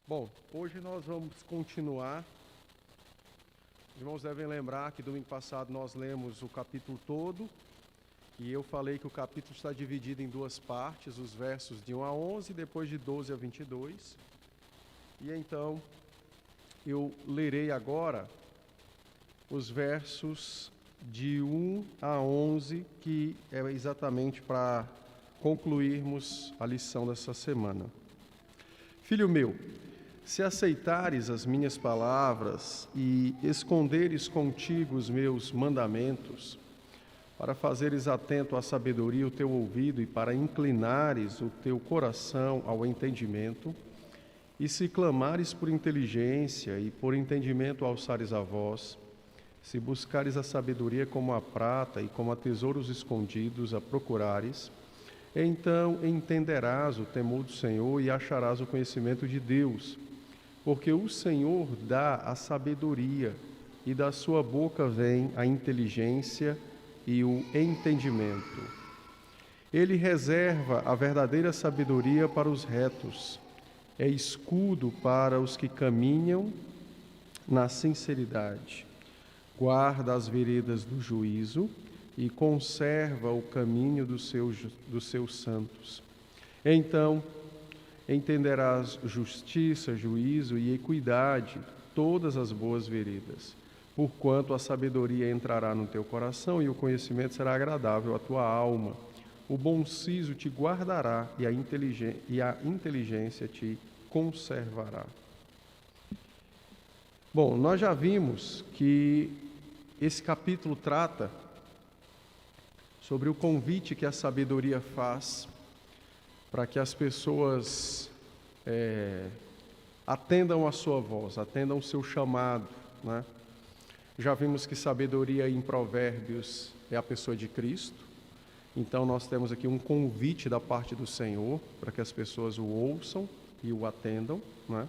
Bom, hoje nós vamos continuar. Os irmãos devem lembrar que domingo passado nós lemos o capítulo todo, e eu falei que o capítulo está dividido em duas partes, os versos de 1 a 11, depois de 12 a 22. E então eu lerei agora os versos de 1 a 11, que é exatamente para concluirmos a lição dessa semana. Filho meu, se aceitares as minhas palavras e esconderes contigo os meus mandamentos, para fazeres atento à sabedoria o teu ouvido e para inclinares o teu coração ao entendimento, e se clamares por inteligência e por entendimento alçares a voz, se buscares a sabedoria como a prata e como a tesouros escondidos a procurares, então entenderás o temor do Senhor e acharás o conhecimento de Deus, porque o Senhor dá a sabedoria e da sua boca vem a inteligência e o entendimento. Ele reserva a verdadeira sabedoria para os retos, é escudo para os que caminham na sinceridade. Guarda as veredas do juízo e conserva o caminho dos seus santos. Então entenderás justiça, juízo e equidade, todas as boas veredas, porquanto a sabedoria entrará no teu coração e o conhecimento será agradável à tua alma. O bom siso te guardará e a inteligência te conservará. Bom, nós já vimos que esse capítulo trata sobre o convite que a sabedoria faz para que as pessoas atendam a sua voz, atendam o seu chamado, né? Já vimos que sabedoria em Provérbios é a pessoa de Cristo, então nós temos aqui um convite da parte do Senhor para que as pessoas o ouçam e o atendam, né?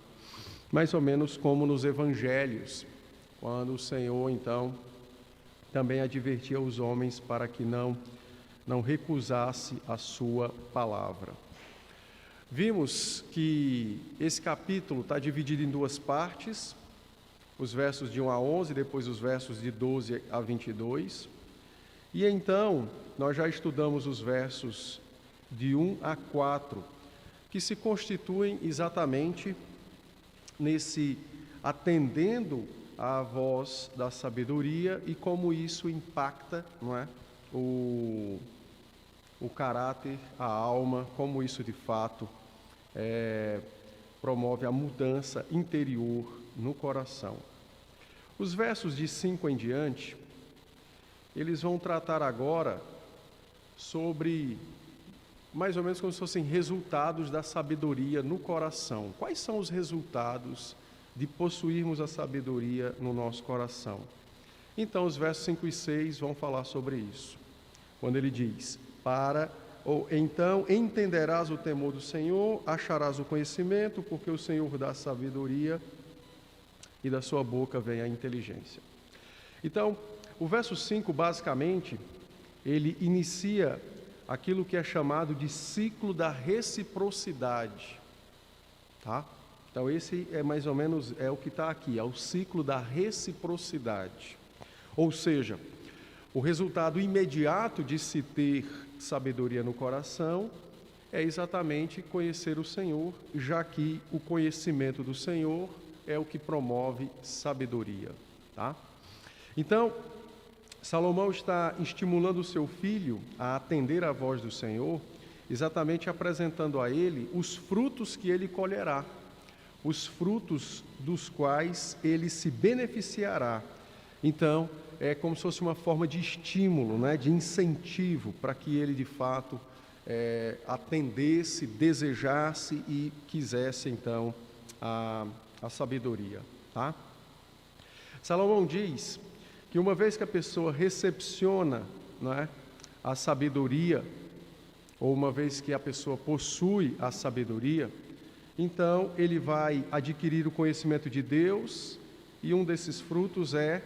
Mais ou menos como nos evangelhos, quando o Senhor então também advertia os homens para que não recusasse a sua palavra. Vimos que esse capítulo está dividido em duas partes, os versos de 1 a 11, depois os versos de 12 a 22. E então, nós já estudamos os versos de 1 a 4, que se constituem exatamente nesse atendendo à voz da sabedoria e como isso impacta, não é, o caráter, a alma, como isso de fato promove a mudança interior no coração. Os versos de 5 em diante, eles vão tratar agora sobre mais ou menos como se fossem resultados da sabedoria no coração. Quais são os resultados de possuirmos a sabedoria no nosso coração? Então, os versos 5 e 6 vão falar sobre isso. Quando ele diz, então entenderás o temor do Senhor, acharás o conhecimento, porque o Senhor dá sabedoria e da sua boca vem a inteligência. Então, o verso 5, basicamente, ele inicia aquilo que é chamado de ciclo da reciprocidade, tá? Então, esse é mais ou menos o que está aqui, é o ciclo da reciprocidade. Ou seja, o resultado imediato de se ter sabedoria no coração é exatamente conhecer o Senhor, já que o conhecimento do Senhor é o que promove sabedoria, tá? Então, Salomão está estimulando o seu filho a atender à voz do Senhor, exatamente apresentando a ele os frutos que ele colherá, os frutos dos quais ele se beneficiará. Então, é como se fosse uma forma de estímulo, né, de incentivo para que ele de fato atendesse, desejasse e quisesse então a sabedoria, tá? Salomão diz que uma vez que a pessoa recepciona, não é, a sabedoria, ou uma vez que a pessoa possui a sabedoria, então ele vai adquirir o conhecimento de Deus, e um desses frutos é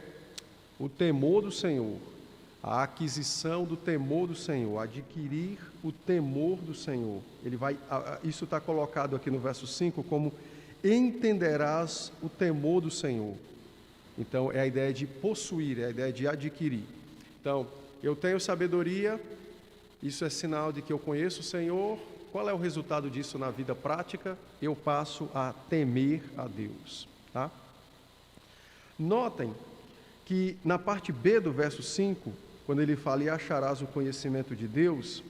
o temor do Senhor, a aquisição do temor do Senhor, adquirir o temor do Senhor. Isso está colocado aqui no verso 5 como entenderás o temor do Senhor. Então, é a ideia de possuir, é a ideia de adquirir. Então, eu tenho sabedoria, isso é sinal de que eu conheço o Senhor. Qual é o resultado disso na vida prática? Eu passo a temer a Deus. Tá? Notem que na parte B do verso 5, quando ele fala, e acharás o conhecimento de Deus,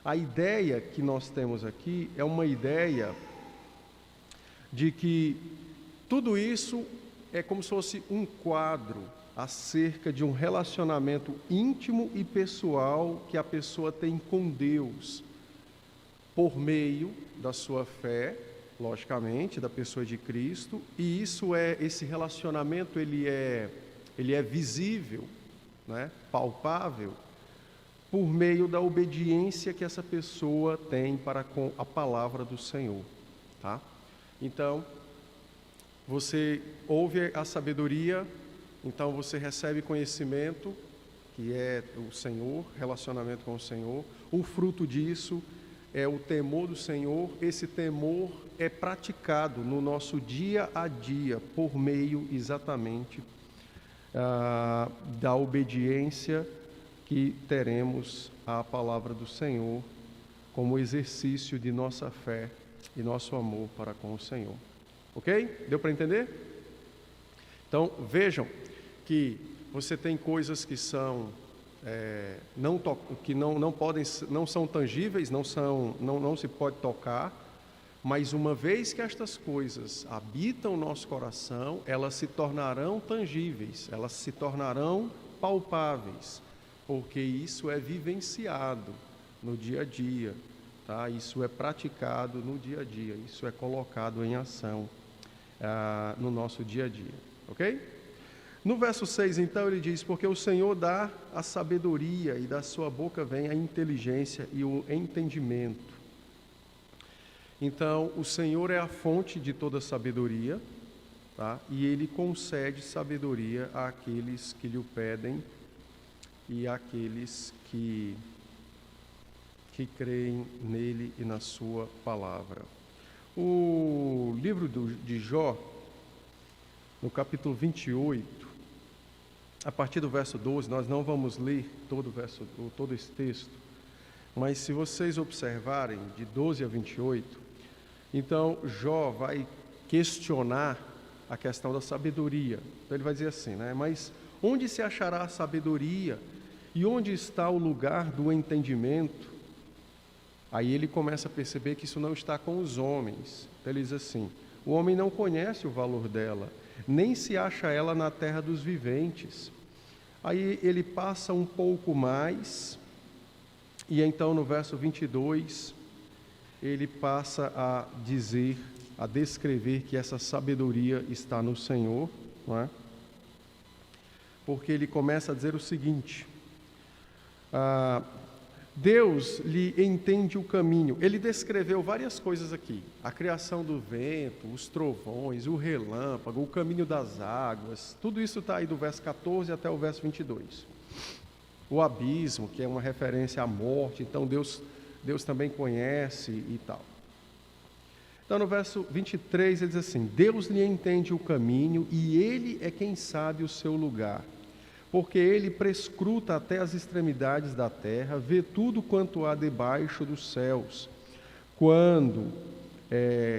a ideia que nós temos aqui é uma ideia de que tudo isso é como se fosse um quadro acerca de um relacionamento íntimo e pessoal que a pessoa tem com Deus, por meio da sua fé, logicamente, da pessoa de Cristo, e esse relacionamento ele é visível, né, palpável, por meio da obediência que essa pessoa tem para com a palavra do Senhor, tá? Então, você ouve a sabedoria, então você recebe conhecimento, que é o Senhor, relacionamento com o Senhor. O fruto disso é o temor do Senhor. Esse temor é praticado no nosso dia a dia, por meio exatamente da obediência que teremos à palavra do Senhor, como exercício de nossa fé e nosso amor para com o Senhor. Ok? Deu para entender? Então, vejam que você tem coisas que são não são tangíveis, não se pode tocar, mas uma vez que estas coisas habitam o nosso coração, elas se tornarão tangíveis, elas se tornarão palpáveis, porque isso é vivenciado no dia a dia, tá? Isso é praticado no dia a dia, isso é colocado em ação no nosso dia a dia, ok? No verso 6, então, ele diz, porque o Senhor dá a sabedoria e da sua boca vem a inteligência e o entendimento. Então, o Senhor é a fonte de toda sabedoria, tá? E Ele concede sabedoria àqueles que lhe o pedem e àqueles que creem nele e na sua palavra. O livro de Jó, no capítulo 28, a partir do verso 12, nós não vamos ler todo esse texto, mas se vocês observarem, de 12 a 28, então Jó vai questionar a questão da sabedoria. Então ele vai dizer assim, né? Mas onde se achará a sabedoria e onde está o lugar do entendimento? Aí ele começa a perceber que isso não está com os homens. Então ele diz assim, o homem não conhece o valor dela, nem se acha ela na terra dos viventes. Aí ele passa um pouco mais, e então no verso 22, ele passa a dizer, a descrever que essa sabedoria está no Senhor, não é? Porque ele começa a dizer o seguinte, Deus lhe entende o caminho. Ele descreveu várias coisas aqui, a criação do vento, os trovões, o relâmpago, o caminho das águas, tudo isso está aí do verso 14 até o verso 22. O abismo, que é uma referência à morte, então Deus também conhece e tal. Então no verso 23 ele diz assim, Deus lhe entende o caminho e Ele é quem sabe o seu lugar. Porque Ele prescruta até as extremidades da terra, vê tudo quanto há debaixo dos céus. Quando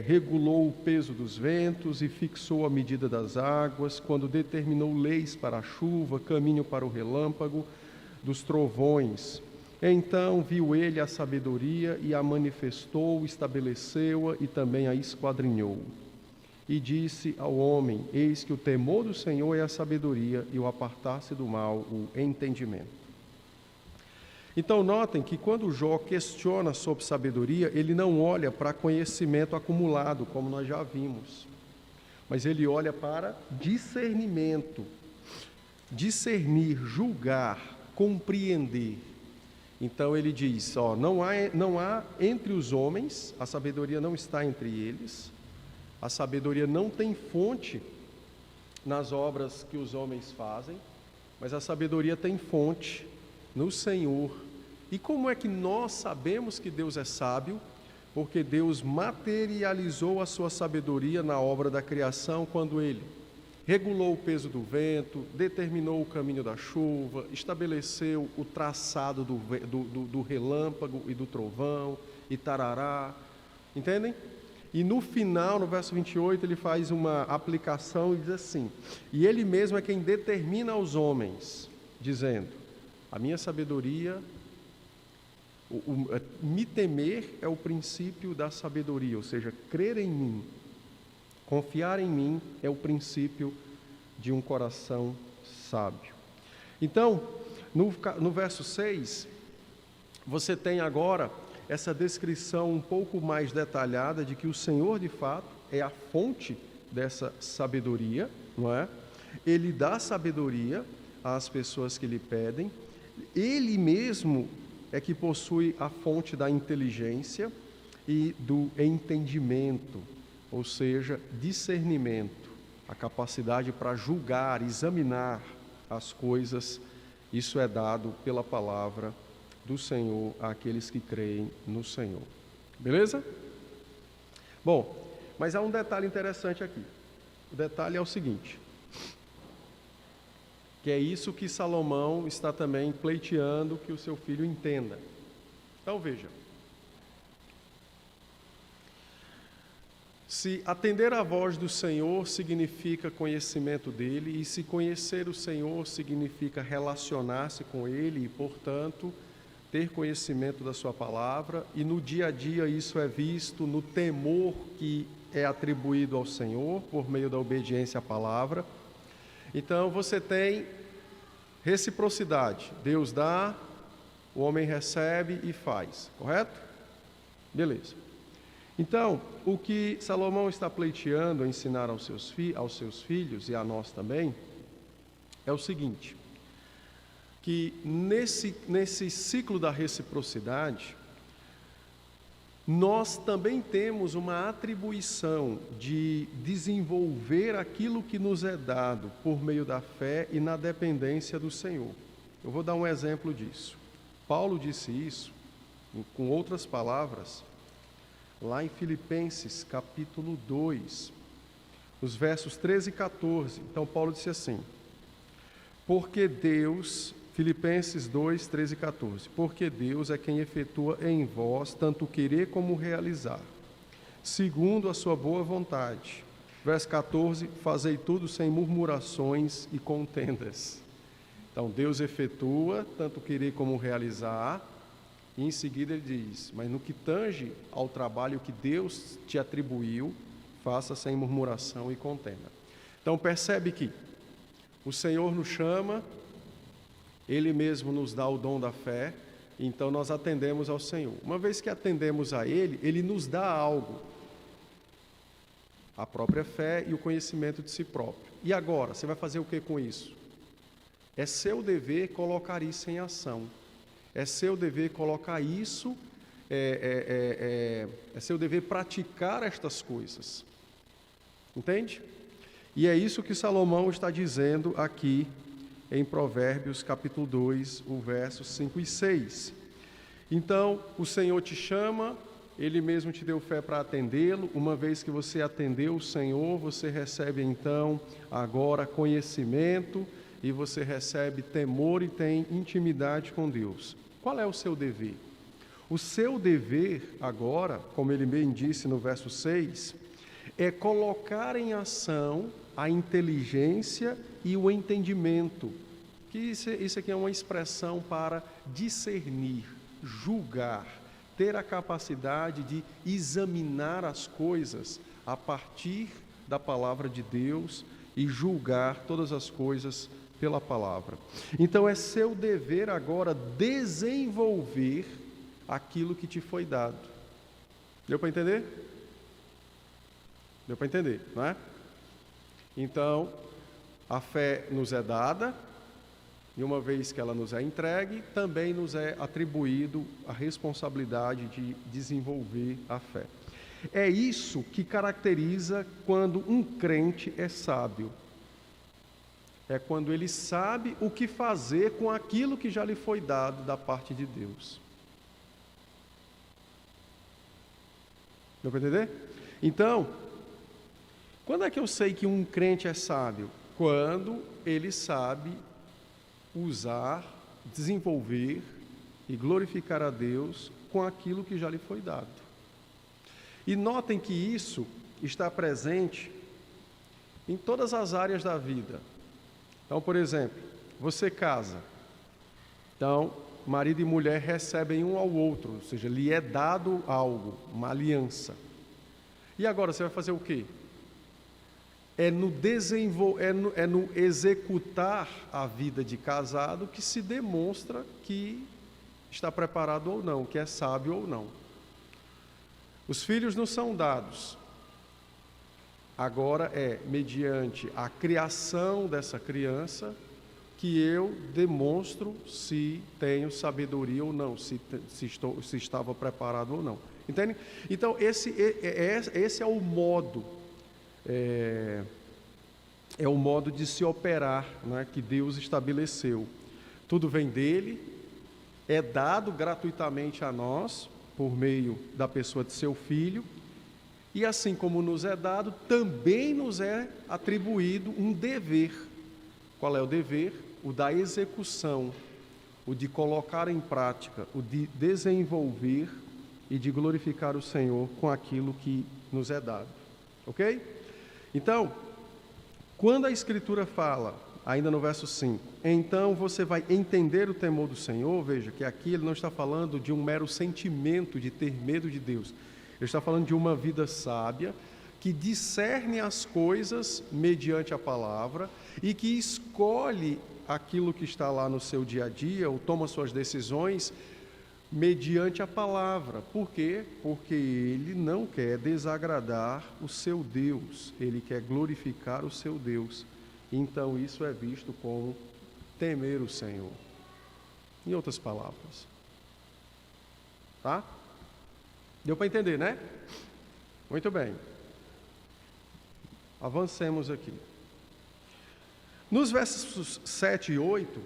regulou o peso dos ventos e fixou a medida das águas, quando determinou leis para a chuva, caminho para o relâmpago, dos trovões. Então viu Ele a sabedoria e a manifestou, estabeleceu-a e também a esquadrinhou. E disse ao homem, eis que o temor do Senhor é a sabedoria e o apartar-se do mal, o entendimento. Então notem que quando Jó questiona sobre sabedoria, ele não olha para conhecimento acumulado, como nós já vimos, mas ele olha para discernimento, discernir, julgar, compreender. Então ele diz, não há entre os homens, a sabedoria não está entre eles, a sabedoria não tem fonte nas obras que os homens fazem, mas a sabedoria tem fonte no Senhor. E como é que nós sabemos que Deus é sábio? porque Deus materializou a sua sabedoria na obra da criação quando Ele regulou o peso do vento, determinou o caminho da chuva, estabeleceu o traçado do relâmpago e do trovão, e tarará, entendem? E no final, no verso 28, ele faz uma aplicação e diz assim: e Ele mesmo é quem determina aos homens, dizendo, a minha sabedoria, me temer é o princípio da sabedoria, ou seja, crer em mim, confiar em mim é o princípio de um coração sábio. Então, no verso 6, você tem agora essa descrição um pouco mais detalhada de que o Senhor, de fato, é a fonte dessa sabedoria, não é? Ele dá sabedoria às pessoas que lhe pedem, Ele mesmo é que possui a fonte da inteligência e do entendimento, ou seja, discernimento, a capacidade para julgar, examinar as coisas. Isso é dado pela palavra do Senhor àqueles que creem no Senhor. Beleza? Bom, mas há um detalhe interessante aqui. O detalhe é o seguinte, que é isso que Salomão está também pleiteando que o seu filho entenda. Então veja, se atender à voz do Senhor significa conhecimento dele, e se conhecer o Senhor significa relacionar-se com ele e, portanto, ter conhecimento da sua palavra, e no dia a dia isso é visto no temor que é atribuído ao Senhor por meio da obediência à palavra. Então você tem reciprocidade, Deus dá, o homem recebe e faz, correto? Beleza. Então, o que Salomão está pleiteando a ensinar aos seus filhos e a nós também, é o seguinte, que nesse ciclo da reciprocidade, nós também temos uma atribuição de desenvolver aquilo que nos é dado por meio da fé e na dependência do Senhor. Eu vou dar um exemplo disso. Paulo disse isso, com outras palavras, lá em Filipenses, capítulo 2, os versos 13 e 14. Então, Paulo disse assim, porque Deus, Filipenses 2, 13 e 14, porque Deus é quem efetua em vós tanto querer como realizar, segundo a sua boa vontade. Verso 14, fazei tudo sem murmurações e contendas. Então, Deus efetua tanto querer como realizar. E em seguida ele diz, mas no que tange ao trabalho que Deus te atribuiu, faça sem murmuração e contenda. Então percebe que o Senhor nos chama, Ele mesmo nos dá o dom da fé, então nós atendemos ao Senhor. Uma vez que atendemos a Ele, Ele nos dá algo, a própria fé e o conhecimento de si próprio. E agora, você vai fazer o que com isso? É seu dever colocar isso em ação. É seu dever colocar isso, é seu dever praticar estas coisas. Entende? E é isso que Salomão está dizendo aqui em Provérbios capítulo 2, o versos 5 e 6. Então, o Senhor te chama, Ele mesmo te deu fé para atendê-lo. Uma vez que você atendeu o Senhor, você recebe então agora conhecimento e você recebe temor e tem intimidade com Deus. Qual é o seu dever? O seu dever agora, como ele bem disse no verso 6, é colocar em ação a inteligência e o entendimento. Que isso aqui é uma expressão para discernir, julgar, ter a capacidade de examinar as coisas a partir da palavra de Deus e julgar todas as coisas pela palavra. Então é seu dever agora desenvolver aquilo que te foi dado. Deu para entender? Deu para entender, não é? Então, a fé nos é dada, e uma vez que ela nos é entregue, também nos é atribuído a responsabilidade de desenvolver a fé. É isso que caracteriza quando um crente é sábio. É quando ele sabe o que fazer com aquilo que já lhe foi dado da parte de Deus. Deu para entender? Então, quando é que eu sei que um crente é sábio? Quando ele sabe usar, desenvolver e glorificar a Deus com aquilo que já lhe foi dado. E notem que isso está presente em todas as áreas da vida. Então, por exemplo, você casa. Então, marido e mulher recebem um ao outro, ou seja, lhe é dado algo, uma aliança. E agora você vai fazer o quê? É no executar a vida de casado que se demonstra que está preparado ou não, que é sábio ou não. Os filhos não são dados. Agora é mediante a criação dessa criança que eu demonstro se tenho sabedoria ou não, se estava preparado ou não. Entende? Então, esse é o modo, é o modo de se operar, né, que Deus estabeleceu. Tudo vem dele, é dado gratuitamente a nós, por meio da pessoa de seu Filho, e assim como nos é dado, também nos é atribuído um dever. Qual é o dever? O da execução, o de colocar em prática, o de desenvolver e de glorificar o Senhor com aquilo que nos é dado. Ok? Então, quando a Escritura fala, ainda no verso 5, então você vai entender o temor do Senhor, veja que aqui ele não está falando de um mero sentimento de ter medo de Deus. Ele está falando de uma vida sábia, que discerne as coisas mediante a palavra e que escolhe aquilo que está lá no seu dia a dia, ou toma suas decisões mediante a palavra. Por quê? Porque ele não quer desagradar o seu Deus, ele quer glorificar o seu Deus. Então isso é visto como temer o Senhor. Em outras palavras. Tá? Deu para entender, né? Muito bem. Avancemos aqui. Nos versos 7 e 8,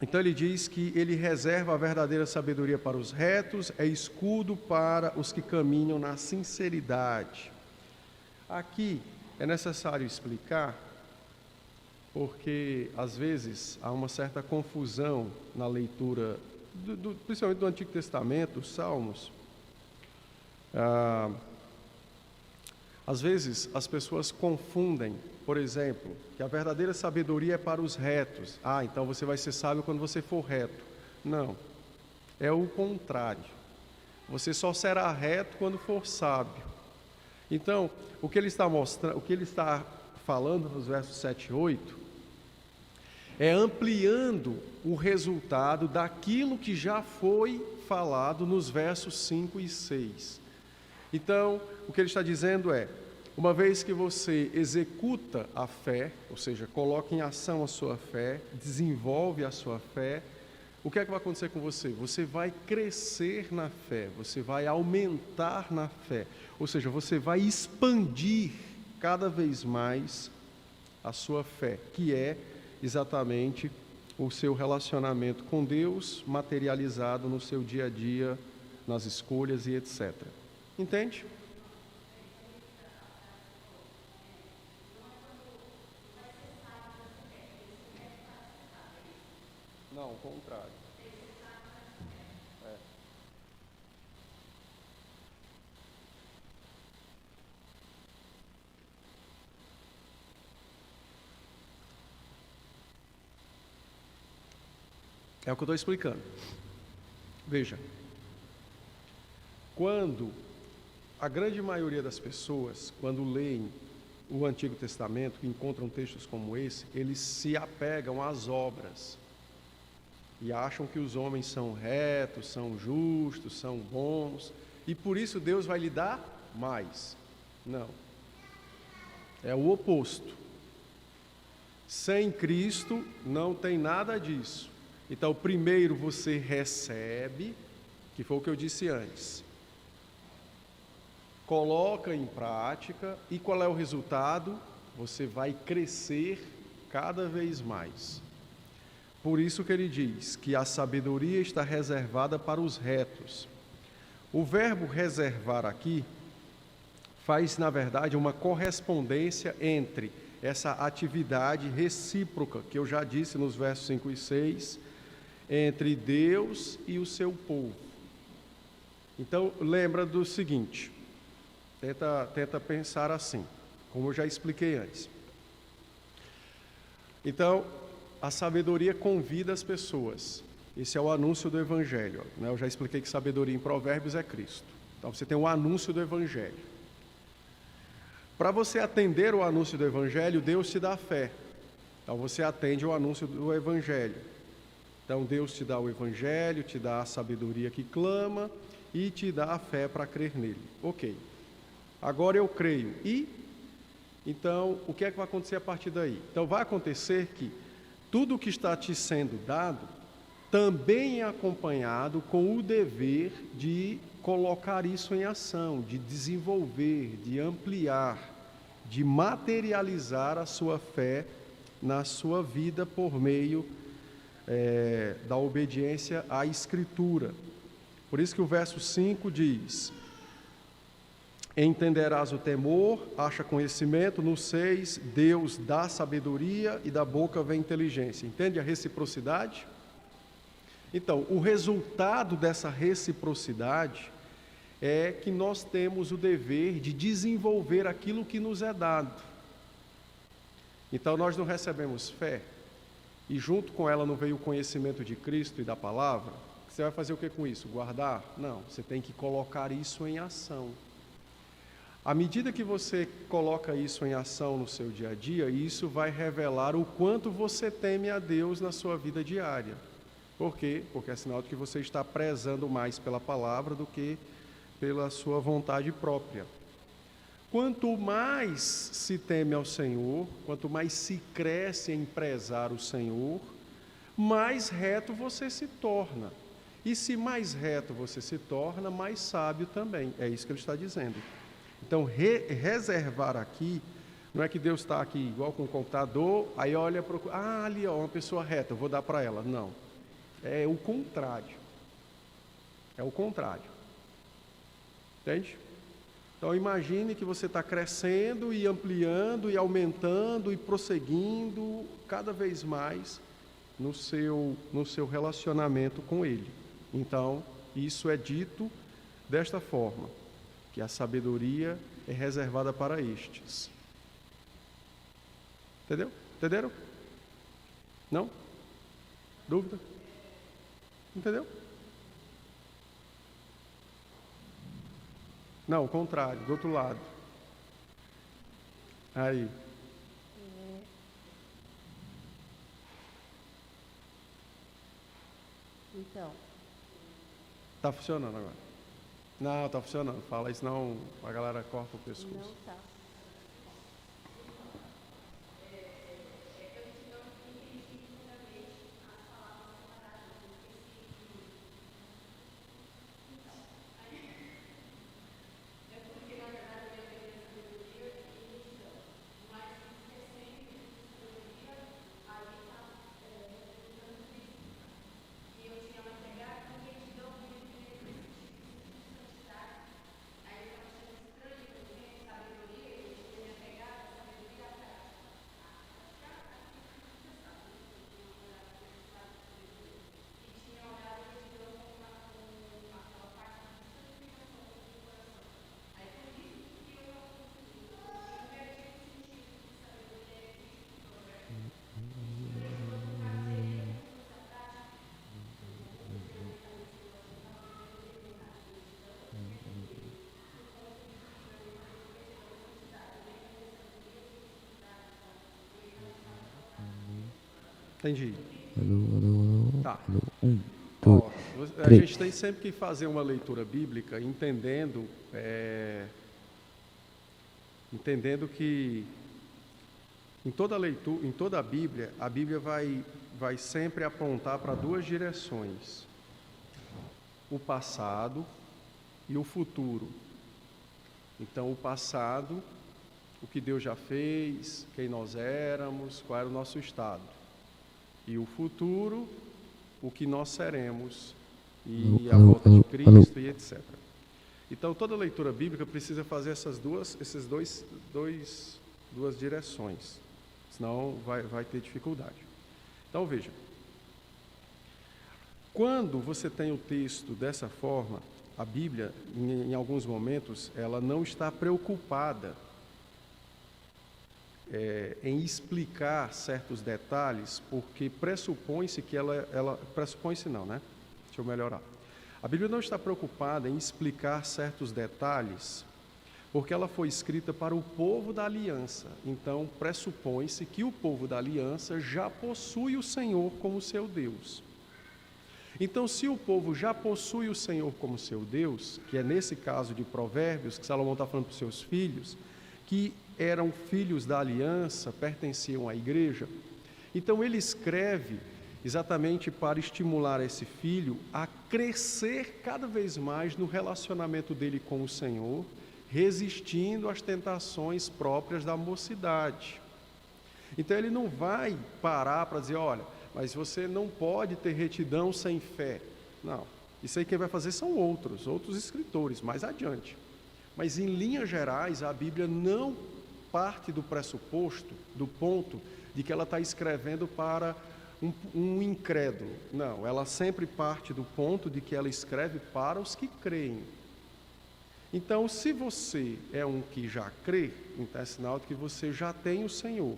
então ele diz que ele reserva a verdadeira sabedoria para os retos, é escudo para os que caminham na sinceridade. Aqui é necessário explicar, porque às vezes há uma certa confusão na leitura, principalmente do Antigo Testamento, os Salmos. Às vezes as pessoas confundem, por exemplo, que a verdadeira sabedoria é para os retos. Então você vai ser sábio quando você for reto. Não, é o contrário. Você só será reto quando for sábio. Então, o que ele está mostrando, o que ele está falando nos versos 7 e 8, é ampliando o resultado daquilo que já foi falado nos versos 5 e 6. Então, o que ele está dizendo é, uma vez que você executa a fé, ou seja, coloca em ação a sua fé, desenvolve a sua fé, o que é que vai acontecer com você? Você vai crescer na fé, você vai aumentar na fé, ou seja, você vai expandir cada vez mais a sua fé, que é exatamente o seu relacionamento com Deus, materializado no seu dia a dia, nas escolhas e etc. Entende? Não, o contrário. É o que eu estou explicando. Veja, quando a grande maioria das pessoas, quando leem o Antigo Testamento, que encontram textos como esse, eles se apegam às obras e acham que os homens são retos, são justos, são bons, e por isso Deus vai lhe dar mais. Não. É o oposto. Sem Cristo não tem nada disso. Então, primeiro você recebe, que foi o que eu disse antes, coloca em prática, e qual é o resultado? Você vai crescer cada vez mais. Por isso que ele diz que a sabedoria está reservada para os retos. O verbo reservar aqui faz, na verdade, uma correspondência entre essa atividade recíproca, que eu já disse nos versos 5 e 6, entre Deus e o seu povo. Então, lembra do seguinte, tenta pensar assim, como eu já expliquei antes. Então, a sabedoria convida as pessoas. Esse é o anúncio do Evangelho, né? Eu já expliquei que sabedoria em Provérbios é Cristo. Então, você tem o anúncio do Evangelho. Para você atender o anúncio do Evangelho, Deus te dá fé. Então, você atende o anúncio do Evangelho. Então, Deus te dá o Evangelho, te dá a sabedoria que clama e te dá a fé para crer nele. Ok. Agora eu creio. E, então, o que é que vai acontecer a partir daí? Então, vai acontecer que tudo o que está te sendo dado também é acompanhado com o dever de colocar isso em ação, de desenvolver, de ampliar, de materializar a sua fé na sua vida por meio da obediência à Escritura. Por isso que o verso 5 diz: entenderás o temor, acha conhecimento. No 6, Deus dá sabedoria e da boca vem inteligência. Entende a reciprocidade? Então, o resultado dessa reciprocidade é que nós temos o dever de desenvolver aquilo que nos é dado. Então, nós não recebemos fé, e junto com ela não veio o conhecimento de Cristo e da palavra. Você vai fazer o que com isso? Guardar? Não, você tem que colocar isso em ação. À medida que você coloca isso em ação no seu dia a dia, isso vai revelar o quanto você teme a Deus na sua vida diária. Por quê? Porque é sinal de que você está prezando mais pela palavra do que pela sua vontade própria. Quanto mais se teme ao Senhor, quanto mais se cresce em prezar o Senhor, mais reto você se torna. E se mais reto você se torna, mais sábio também. É isso que ele está dizendo. Então, reservar aqui, não é que Deus está aqui igual com o computador, aí olha, procura, ali ó, uma pessoa reta, eu vou dar para ela. Não. É o contrário. É o contrário. Entende? Então, imagine que você está crescendo e ampliando e aumentando e prosseguindo cada vez mais no seu relacionamento com Ele. Então, isso é dito desta forma, que a sabedoria é reservada para estes. Entendeu? Entenderam? Não? Dúvida? Entendeu? Não, o contrário, do outro lado. Aí. Então. Tá funcionando agora? Não, tá funcionando. Fala isso, senão a galera corta o pescoço. Não tá. Entendi. Alô. Tá. Alô. 1, Ó, 2, a 3. gente tem sempre que fazer uma leitura bíblica entendendo que em toda leitura, em toda a Bíblia vai sempre apontar para duas direções: o passado e o futuro. Então, o passado, o que Deus já fez, quem nós éramos, qual era o nosso estado. E o futuro, o que nós seremos, e a volta de Cristo, e etc. Então, toda leitura bíblica precisa fazer essas duas direções, senão vai ter dificuldade. Então, veja, quando você tem o texto dessa forma, a Bíblia, em alguns momentos, ela não está preocupada em explicar certos detalhes, porque pressupõe-se que pressupõe-se não, né? Deixa eu melhorar. A Bíblia não está preocupada em explicar certos detalhes, porque ela foi escrita para o povo da aliança. Então, pressupõe-se que o povo da aliança já possui o Senhor como seu Deus. Então, se o povo já possui o Senhor como seu Deus, que é nesse caso de Provérbios, que Salomão está falando para os seus filhos, que eram filhos da aliança, pertenciam à igreja, então ele escreve exatamente para estimular esse filho a crescer cada vez mais no relacionamento dele com o Senhor, resistindo às tentações próprias da mocidade. Então ele não vai parar para dizer, olha, mas você não pode ter retidão sem fé. Não, isso aí quem vai fazer são outros escritores, mais adiante. Mas em linhas gerais, a Bíblia não parte do pressuposto, do ponto de que ela está escrevendo para um incrédulo. Não, ela sempre parte do ponto de que ela escreve para os que creem. Então, se você é um que já crê, então é sinal de que você já tem o Senhor.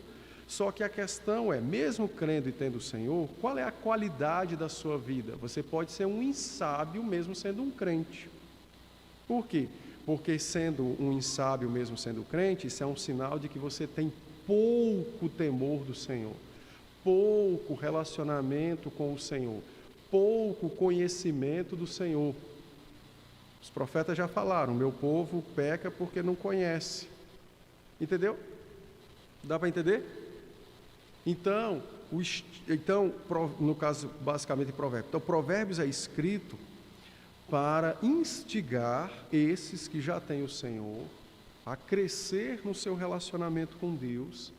Só que a questão é, mesmo crendo e tendo o Senhor, qual é a qualidade da sua vida? Você pode ser um insábio mesmo sendo um crente. Por quê? Porque sendo um insábio mesmo sendo crente, isso é um sinal de que você tem pouco temor do Senhor, pouco relacionamento com o Senhor, pouco conhecimento do Senhor. Os profetas já falaram, meu povo peca porque não conhece. Entendeu? Dá para entender? Então, no caso, basicamente, Provérbios. Então, Provérbios é escrito para instigar esses que já têm o Senhor a crescer no seu relacionamento com Deus,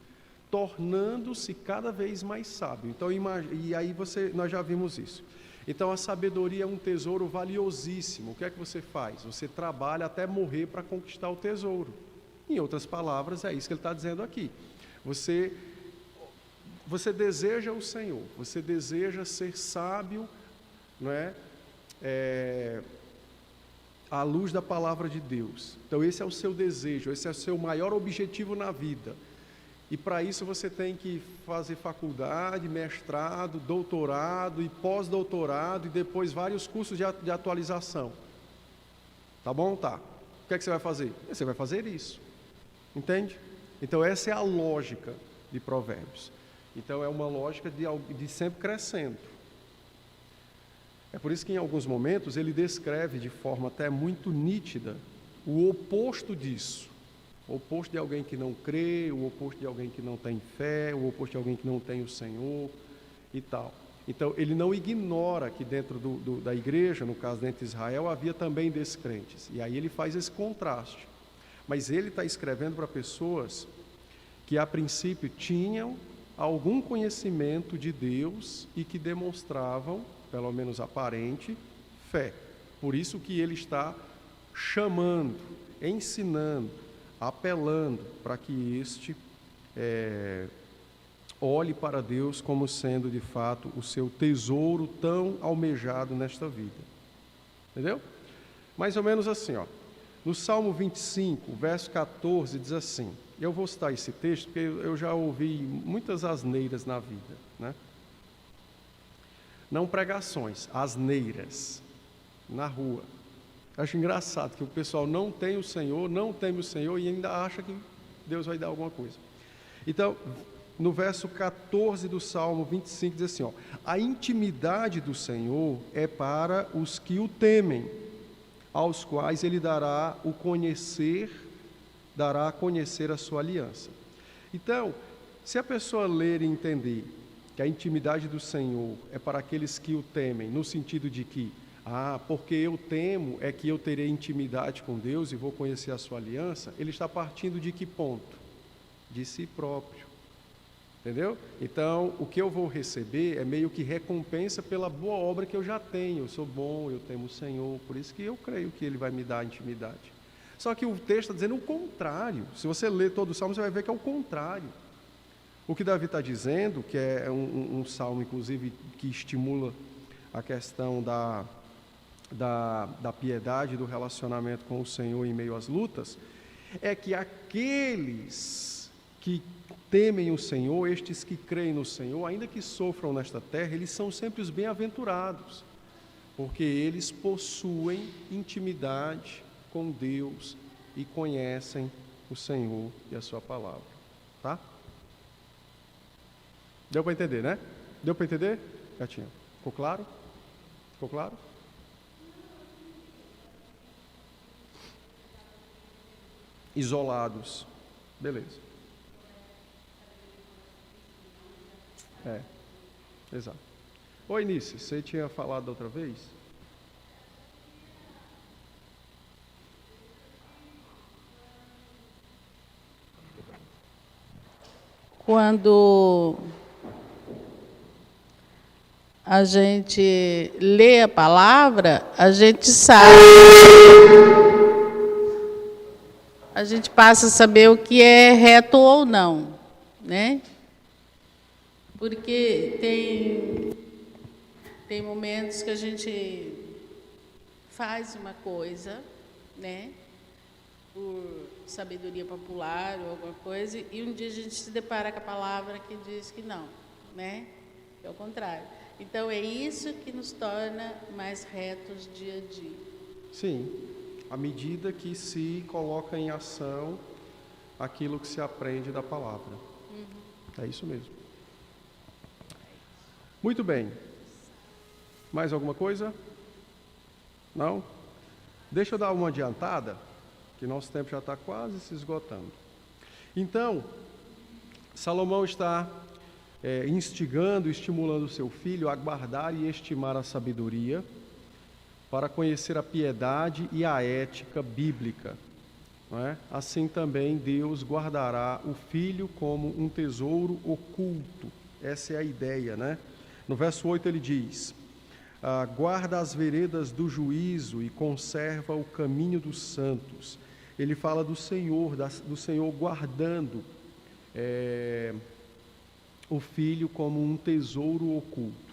tornando-se cada vez mais sábio. Então, e aí nós já vimos isso. Então, a sabedoria é um tesouro valiosíssimo. O que é que você faz? Você trabalha até morrer para conquistar o tesouro. Em outras palavras, é isso que ele está dizendo aqui. Você deseja o Senhor, você deseja ser sábio, não é? À luz da palavra de Deus. Então esse é o seu desejo, esse é o seu maior objetivo na vida. E para isso você tem que fazer faculdade, mestrado, doutorado e pós-doutorado e depois vários cursos de atualização. Tá bom? Tá. O que é que você vai fazer? Você vai fazer isso. Entende? Então essa é a lógica de Provérbios. Então é uma lógica de sempre crescendo. É por isso que em alguns momentos ele descreve de forma até muito nítida o oposto disso. O oposto de alguém que não crê, o oposto de alguém que não tem fé, o oposto de alguém que não tem o Senhor e tal. Então ele não ignora que dentro da igreja, no caso dentro de Israel, havia também descrentes. E aí ele faz esse contraste. Mas ele está escrevendo para pessoas que a princípio tinham algum conhecimento de Deus e que demonstravam, pelo menos aparente, fé. Por isso que ele está chamando, ensinando, apelando para que este olhe para Deus como sendo de fato o seu tesouro tão almejado nesta vida. Entendeu? Mais ou menos assim, ó. No Salmo 25, verso 14, diz assim, eu vou citar esse texto porque eu já ouvi muitas asneiras na vida, né? Não pregações, asneiras, na rua. Acho engraçado que o pessoal não tem o Senhor, não teme o Senhor e ainda acha que Deus vai dar alguma coisa. Então, no verso 14 do Salmo 25, diz assim, ó, a intimidade do Senhor é para os que o temem, aos quais ele dará a conhecer a sua aliança. Então, se a pessoa ler e entender que a intimidade do Senhor é para aqueles que o temem, no sentido de que, porque eu temo é que eu terei intimidade com Deus e vou conhecer a sua aliança, ele está partindo de que ponto? De si próprio. Entendeu? Então, o que eu vou receber é meio que recompensa pela boa obra que eu já tenho. Eu sou bom, eu temo o Senhor, por isso que eu creio que Ele vai me dar intimidade. Só que o texto está dizendo o contrário. Se você ler todo o Salmo, você vai ver que é o contrário. O que Davi está dizendo, que é um salmo, inclusive, que estimula a questão da piedade, do relacionamento com o Senhor em meio às lutas, é que aqueles que temem o Senhor, estes que creem no Senhor, ainda que sofram nesta terra, eles são sempre os bem-aventurados, porque eles possuem intimidade com Deus e conhecem o Senhor e a sua palavra. Tá? Deu para entender, né? Deu para entender, Gatinha? Ficou claro? Ficou claro? Isolados. Beleza. Exato. Oi, Nice, você tinha falado outra vez? Quando a gente lê a palavra, a gente sabe, a gente passa a saber o que é reto ou não, né? Porque tem momentos que a gente faz uma coisa, né? Por sabedoria popular ou alguma coisa, e um dia a gente se depara com a palavra que diz que não, né? É o contrário. Então, é isso que nos torna mais retos dia a dia. Sim, à medida que se coloca em ação aquilo que se aprende da palavra. É isso mesmo. Muito bem. Mais alguma coisa? Não? Deixa eu dar uma adiantada, que nosso tempo já está quase se esgotando. Então, Salomão está instigando, estimulando o seu filho a guardar e estimar a sabedoria, para conhecer a piedade e a ética bíblica. Não é? Assim também Deus guardará o filho como um tesouro oculto. Essa é a ideia, né? No verso 8 ele diz: guarda as veredas do juízo e conserva o caminho dos santos. Ele fala do Senhor, do Senhor guardando o filho como um tesouro oculto.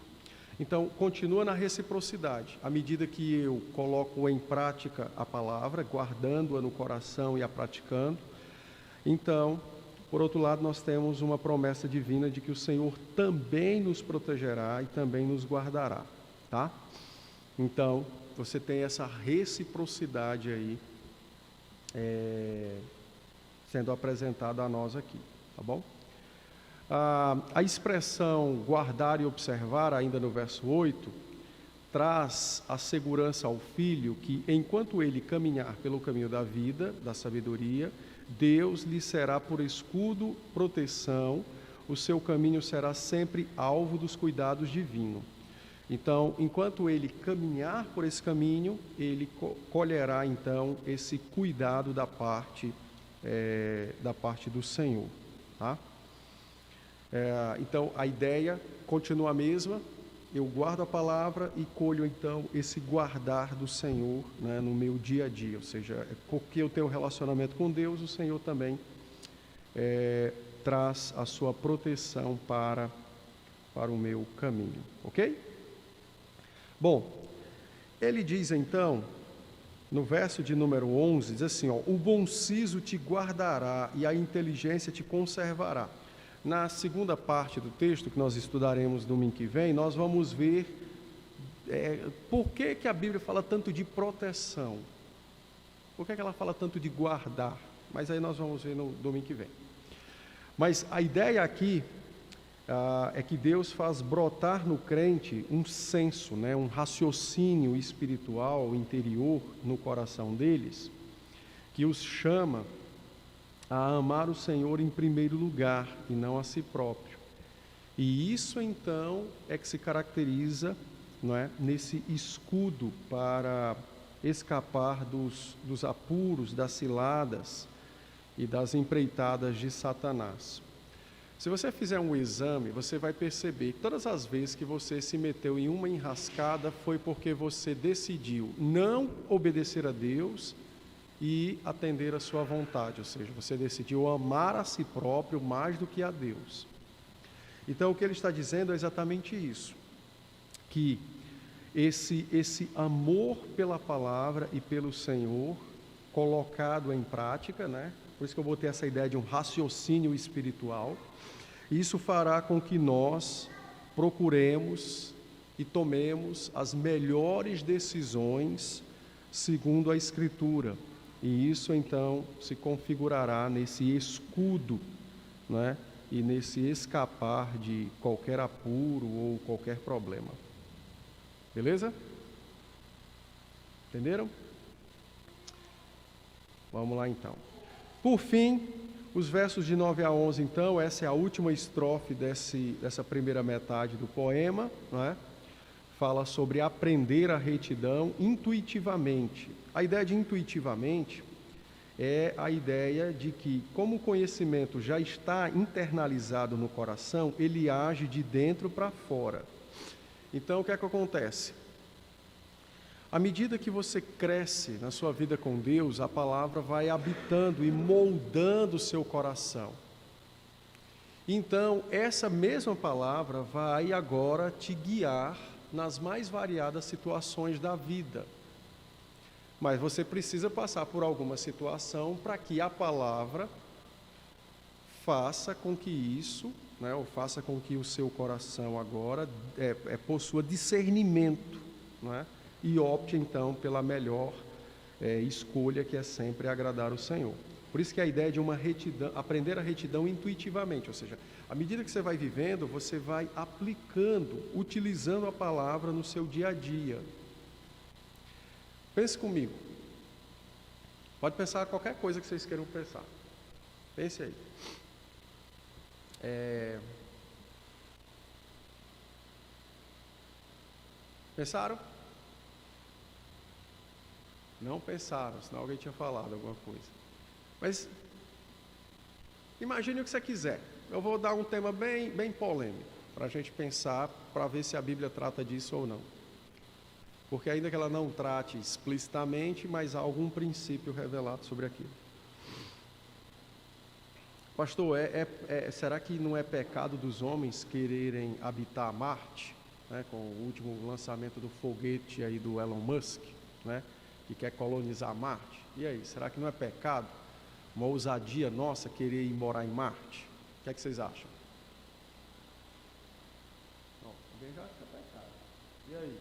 Então, continua na reciprocidade. À medida que eu coloco em prática a palavra, guardando-a no coração e a praticando, então, por outro lado, nós temos uma promessa divina de que o Senhor também nos protegerá e também nos guardará, tá? Então, você tem essa reciprocidade aí sendo apresentada a nós aqui, tá bom? A expressão guardar e observar, ainda no verso 8, traz a segurança ao filho que, enquanto ele caminhar pelo caminho da vida, da sabedoria, Deus lhe será por escudo, proteção, o seu caminho será sempre alvo dos cuidados divinos. Então, enquanto ele caminhar por esse caminho, ele colherá, então, esse cuidado da parte do Senhor, tá? Então, a ideia continua a mesma. Eu guardo a palavra e colho, então, esse guardar do Senhor, né, no meu dia a dia. Ou seja, porque eu tenho um relacionamento com Deus, o Senhor também traz a sua proteção para o meu caminho. Ok? Bom, ele diz, então, no verso de número 11, diz assim, ó, o bom siso te guardará e a inteligência te conservará. Na segunda parte do texto, que nós estudaremos domingo que vem, nós vamos ver por que a Bíblia fala tanto de proteção. Por que ela fala tanto de guardar? Mas aí nós vamos ver no domingo que vem. Mas a ideia aqui é que Deus faz brotar no crente um senso, né, um raciocínio espiritual interior no coração deles, que os chama a amar o Senhor em primeiro lugar e não a si próprio. E isso então é que se caracteriza, não é, nesse escudo para escapar dos apuros, das ciladas e das empreitadas de Satanás. Se você fizer um exame, você vai perceber que todas as vezes que você se meteu em uma enrascada foi porque você decidiu não obedecer a Deus e atender a sua vontade, ou seja, você decidiu amar a si próprio mais do que a Deus. Então, o que ele está dizendo é exatamente isso, que esse amor pela palavra e pelo Senhor, colocado em prática, né? Por isso que eu botei essa ideia de um raciocínio espiritual, isso fará com que nós procuremos e tomemos as melhores decisões segundo a Escritura. E isso, então, se configurará nesse escudo, né? E nesse escapar de qualquer apuro ou qualquer problema. Beleza? Entenderam? Vamos lá, então. Por fim, os versos de 9 a 11, então, essa é a última estrofe dessa primeira metade do poema, não é? Fala sobre aprender a retidão intuitivamente. A ideia de intuitivamente é a ideia de que, como o conhecimento já está internalizado no coração, ele age de dentro para fora. Então, o que é que acontece? À medida que você cresce na sua vida com Deus, a palavra vai habitando e moldando o seu coração. Então, essa mesma palavra vai agora te guiar nas mais variadas situações da vida. Mas você precisa passar por alguma situação para que a palavra faça com que isso, né, ou faça com que o seu coração agora possua discernimento, não é? E opte, então, pela melhor escolha, que é sempre agradar o Senhor. Por isso que a ideia de uma retidão, aprender a retidão intuitivamente, ou seja, à medida que você vai vivendo, você vai aplicando, utilizando a palavra no seu dia a dia. Pense comigo. Pode pensar qualquer coisa que vocês queiram pensar. Pense aí. Pensaram? Não pensaram, senão alguém tinha falado alguma coisa. Mas imagine o que você quiser. Eu vou dar um tema bem polêmico, para a gente pensar, para ver se a Bíblia trata disso ou não. Porque ainda que ela não trate explicitamente, mas há algum princípio revelado sobre aquilo. Pastor, será que não é pecado dos homens quererem habitar Marte? Né, com o último lançamento do foguete aí do Elon Musk, né, que quer colonizar Marte. E aí, será que não é pecado, uma ousadia nossa querer ir morar em Marte? O que vocês acham? Não, alguém já acha que é pecado. E aí?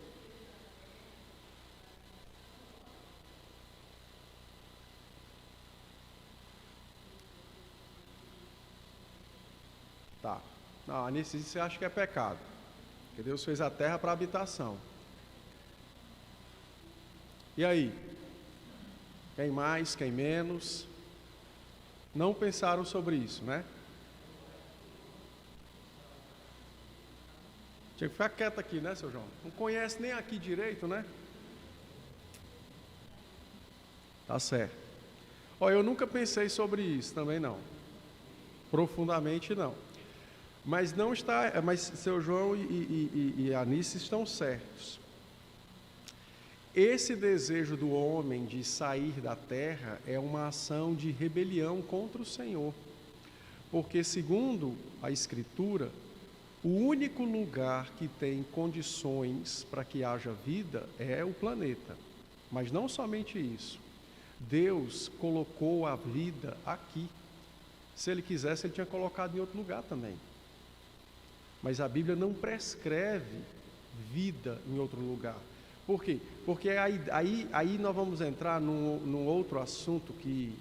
Tá. Não, nisso você acha que é pecado. Porque Deus fez a terra para habitação. E aí? Quem mais, quem menos? Não pensaram sobre isso, né? Tinha que ficar quieto aqui, né, seu João? Não conhece nem aqui direito, né? Tá certo. Ó, eu nunca pensei sobre isso também, não. Profundamente, não. Mas não está, mas seu João e a Anice estão certos. Esse desejo do homem de sair da terra é uma ação de rebelião contra o Senhor. Porque, segundo a Escritura, o único lugar que tem condições para que haja vida é o planeta. Mas não somente isso. Deus colocou a vida aqui. Se Ele quisesse, Ele tinha colocado em outro lugar também. Mas a Bíblia não prescreve vida em outro lugar. Por quê? Porque aí nós vamos entrar num outro assunto que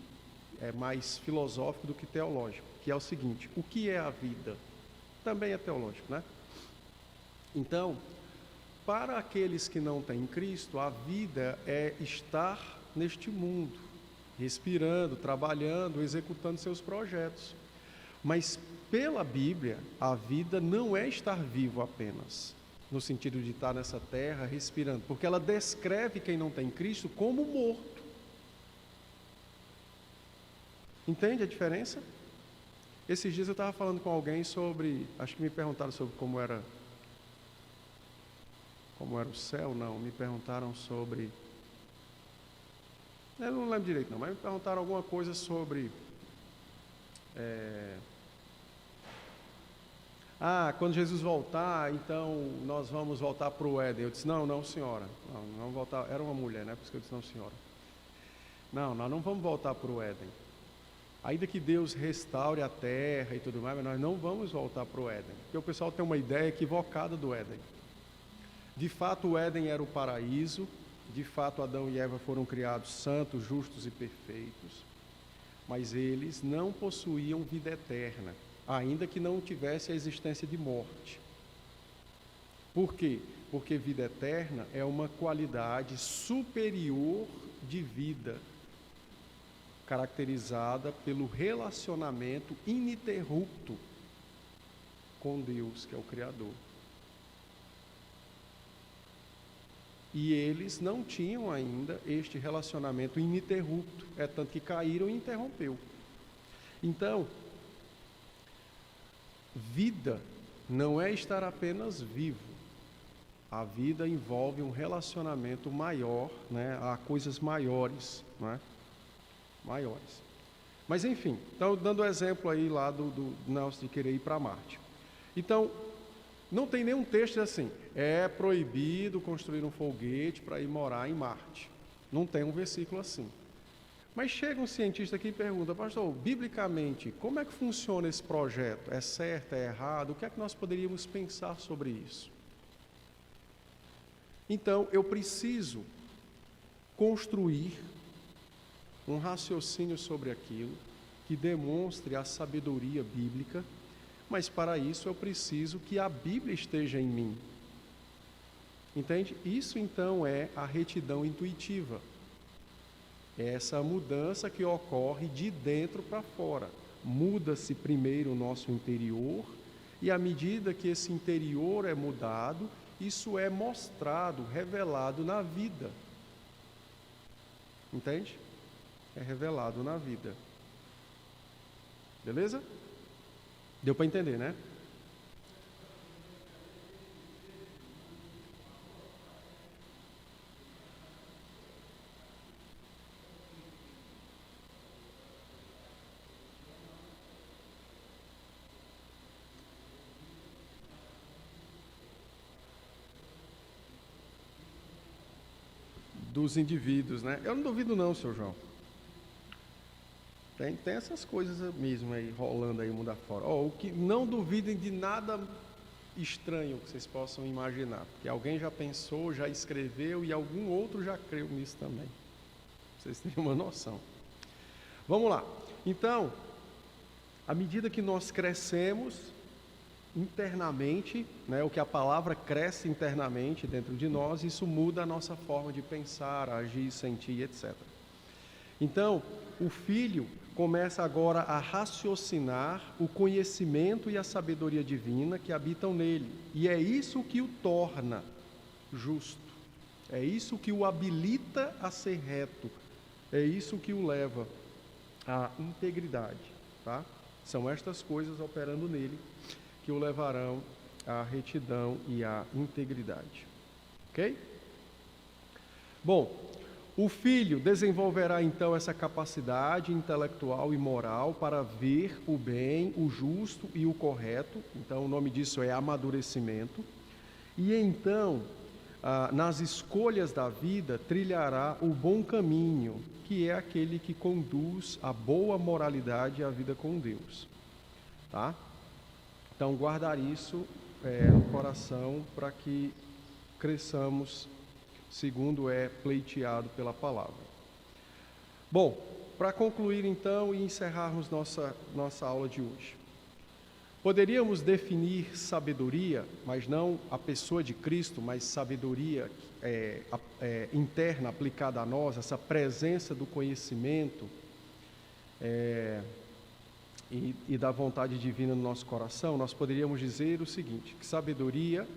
é mais filosófico do que teológico, que é o seguinte: o que é a vida? Também é teológico, né? Então, para aqueles que não têm Cristo, a vida é estar neste mundo, respirando, trabalhando, executando seus projetos. Mas pela Bíblia, a vida não é estar vivo apenas, no sentido de estar nessa terra respirando, porque ela descreve quem não tem Cristo como morto. Entende a diferença? Esses dias eu estava falando com alguém sobre, acho que me perguntaram sobre como era o céu, não, me perguntaram sobre, eu não lembro direito não, mas me perguntaram alguma coisa sobre, quando Jesus voltar, então nós vamos voltar para o Éden. Eu disse, não senhora, não vamos voltar, era uma mulher, né, por isso que eu disse, não senhora. Não, nós não vamos voltar para o Éden. Ainda que Deus restaure a terra e tudo mais, mas nós não vamos voltar para o Éden. Porque o pessoal tem uma ideia equivocada do Éden. De fato, o Éden era o paraíso. De fato, Adão e Eva foram criados santos, justos e perfeitos. Mas eles não possuíam vida eterna, ainda que não tivesse a existência de morte. Por quê? Porque vida eterna é uma qualidade superior de vida, caracterizada pelo relacionamento ininterrupto com Deus, que é o Criador. E eles não tinham ainda este relacionamento ininterrupto, é tanto que caíram e interrompeu. Então, vida não é estar apenas vivo. A vida envolve um relacionamento maior, né? Há coisas maiores, não é? Maiores. Mas enfim, então dando o exemplo aí lá do Nelson de querer ir para Marte. Então, não tem nenhum texto assim, é proibido construir um foguete para ir morar em Marte. Não tem um versículo assim. Mas chega um cientista aqui e pergunta, pastor, biblicamente, como é que funciona esse projeto? É certo, é errado? O que é que nós poderíamos pensar sobre isso? Então, eu preciso construir um raciocínio sobre aquilo que demonstre a sabedoria bíblica, mas para isso eu preciso que a Bíblia esteja em mim. Entende? Isso então é a retidão intuitiva. É essa mudança que ocorre de dentro para fora. Muda-se primeiro o nosso interior, e à medida que esse interior é mudado, isso é mostrado, revelado na vida. Entende? É revelado na vida. Beleza? Deu para entender, né? Dos indivíduos, né? Eu não duvido não, seu João. Tem essas coisas mesmo aí, rolando aí mundo afora. O que não duvidem de nada estranho que vocês possam imaginar, porque alguém já pensou, já escreveu e algum outro já creu nisso também. Vocês têm uma noção. Vamos lá. Então, à medida que nós crescemos internamente, né, o que a palavra cresce internamente dentro de nós, isso muda a nossa forma de pensar, agir, sentir, etc. Então, o filho começa agora a raciocinar o conhecimento e a sabedoria divina que habitam nele. E é isso que o torna justo. É isso que o habilita a ser reto. É isso que o leva à integridade. Tá? São estas coisas operando nele que o levarão à retidão e à integridade. Ok? Bom, o filho desenvolverá então essa capacidade intelectual e moral para ver o bem, o justo e o correto. Então, o nome disso é amadurecimento. E então, nas escolhas da vida, trilhará o bom caminho, que é aquele que conduz à boa moralidade e à vida com Deus. Tá? Então, guardar isso no coração para que cresçamos segundo é pleiteado pela palavra. Bom, para concluir então e encerrarmos nossa aula de hoje. Poderíamos definir sabedoria, mas não a pessoa de Cristo, mas sabedoria interna aplicada a nós, essa presença do conhecimento e da vontade divina no nosso coração. Nós poderíamos dizer o seguinte, que sabedoria